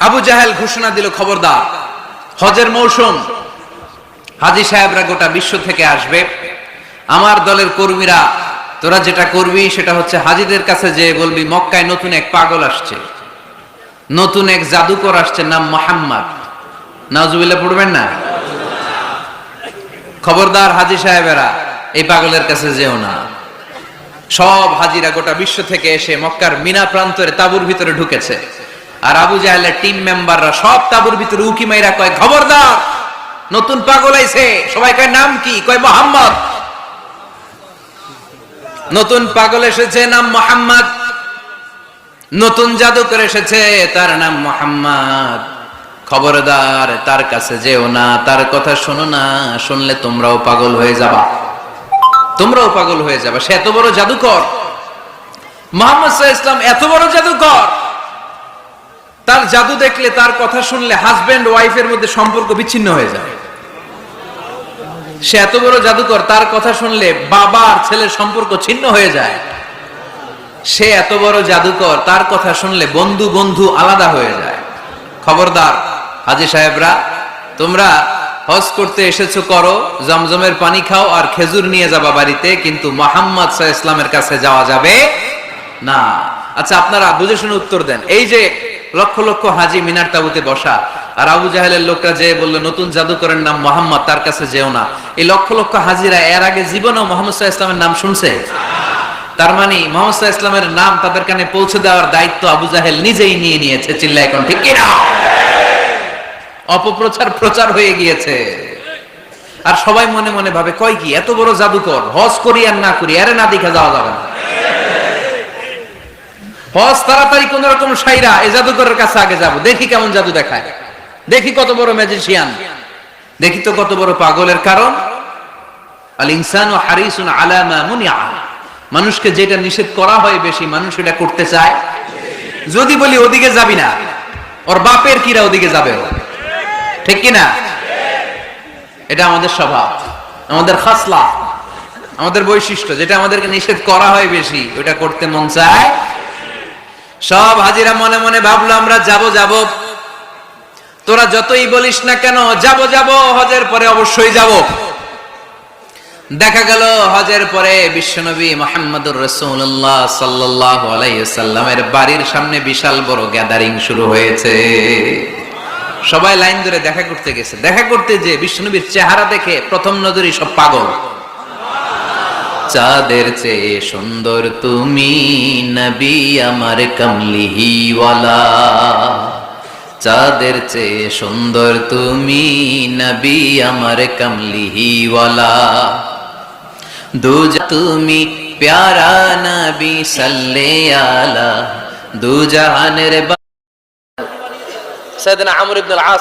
আবু জাহেল ঘোষণা দিল, খবরদার, হজের মৌসুম, হাজী সাহেবরা গোটা বিশ্ব থেকে আসবে, আমার দলের কর্মীরা তোরা যেটা করবি সেটা হচ্ছে হাজীদের কাছে যে বলবি মক্কায় নতুন এক পাগল আসছে, নতুন এক জাদুকর আসছে, নাম মুহাম্মদ। নাউজুবিল্লাহ পড়বেন না? খবরদার হাজী সাহেবেরা, এই পাগলের কাছে যেও না। সব হাজীরা গোটা বিশ্ব থেকে এসে মক্কার মিনা প্রান্তরে তাঁবুর ভিতরে ঢুকেছে, আর আবু জাহেলের টিম মেম্বাররা সব তাঁবুর ভিতরে উকি মাইরা কয়, খবরদার, নতুন পাগল আইছে। সবাই কয়, নাম কি? কয়, মুহাম্মদ। নতুন পাগল এসেছে, নাম মুহাম্মদ। নতুন জাদুকর এসেছে, তার নাম মুহাম্মদ। খবরদার, তার কাছে যেও না, তার কথা শোনো না, শুনলে তোমরাও পাগল হয়ে যাবা, তোমরাও পাগল হয়ে যাবা। সে এত বড় জাদুকর, মুহাম্মদ সাল্লাল্লাহু আলাইহি ওয়াসাল্লাম এত বড় জাদুকর, তার জাদু দেখলে, তার কথা শুনলে হাজবেন্ড ওয়াইফের মধ্যে সম্পর্ক বিচ্ছিন্ন হয়ে যায়। সে এত বড় জাদুকর, তার কথা শুনলে বাবা আর ছেলের সম্পর্ক ছিন্ন হয়ে যায়। সে এত বড় জাদুকর, তার কথা শুনলে বন্ধু বন্ধু আলাদা হয়ে যায়। খবরদার হাজী সাহেবরা, তোমরা হজ করতে এসেছো, করো, জমজমের পানি খাও আর খেজুর নিয়ে যাবা বাড়িতে, কিন্তু মুহাম্মদ সাল্লাল্লাহু আলাইহি ওয়াসাল্লামের কাছে যাওয়া যাবে না। আচ্ছা, আপনারা বুঝে শুনে উত্তর দেন। এই যে লক্ষ লক্ষ হাজী মিনার তাঁবুতে বসা, আর আবু জাহেলের লোকরা যে বললো নতুন জাদুকরের নাম মুহাম্মদ, তার কাছে যেও না, এই লক্ষ লক্ষ হাজীরা এর আগে জীবনেও মুহাম্মদ সাল্লাল্লাহু আলাইহি ওয়াসাল্লামের নাম শুনছে? তার মানে মুহাম্মদ সাল্লাল্লাহু আলাইহি ওয়াসাল্লামের নাম তাদের কানে পৌঁছে দেওয়ার দায়িত্ব আবু জাহেল নিজেই নিয়ে নিয়েছে। চিল্লায় এখন ঠিক কি না? অপপ্রচার প্রচার হয়ে গিয়েছে। আর সবাই মনে মনে ভাবে, কয় কি, এত বড় জাদুকর, হজ করি আর না করি, আরে না দেখা যাওয়া যাবে না। হজ তাড়াতাড়ি কোন রকম সাইরা এই জাদুকরের কাছে আগে যাব, দেখি কেমন জাদু দেখায়, দেখি কত বড় ম্যাজিশিয়ান, দেখি তো কত বড় পাগলের। কারণ আল ইনসানু হারিসুন আলা মা মুনিআ, মানুষকে যেটা নিষেধ করা হয় বেশি, মানুষ এটা করতে চায়। যদি বলি ওদিকে যাবি না, ওর বাপের কিরা ওদিকে যাবে, ঠিক কিনা? এটা আমাদের স্বভাব, আমাদের খাসলা, আমাদের বৈশিষ্ট্য। যেটা আমাদেরকে নিষেধ করা হয় বেশি, ওটা করতে মন চায়। সব হাজীরা মনে মনে ভাবলো, আমরা যাব যাব, তোরা যতই বলিস না কেন, যাব যাব, হজের পরে অবশ্যই যাব। দেখা গেল হজের পরে বিশ্বনবী মুহাম্মদুর রাসূলুল্লাহ সাল্লাল্লাহু আলাইহি ওয়াসাল্লামের বাড়ির সামনে বিশাল বড় গ্যাদারিং শুরু হয়েছে। সবাই লাইন ধরে দেখা করতে গেছে। দেখা করতে যে বিশ্বনবীর চেহারা দেখে প্রথম নজরেই সব পাগল। চাঁদের চেয়ে সুন্দর তুমি নবী আমার কমলিহিওয়ালা, চাঁদের চেয়ে সুন্দর তুমি নবী আমার কমলিহিওয়ালা, দুজা তুমি প্যারা নবী সাল্লে আলা, দুজাহানের। সাইয়েদনা আমর ইবনে আল আস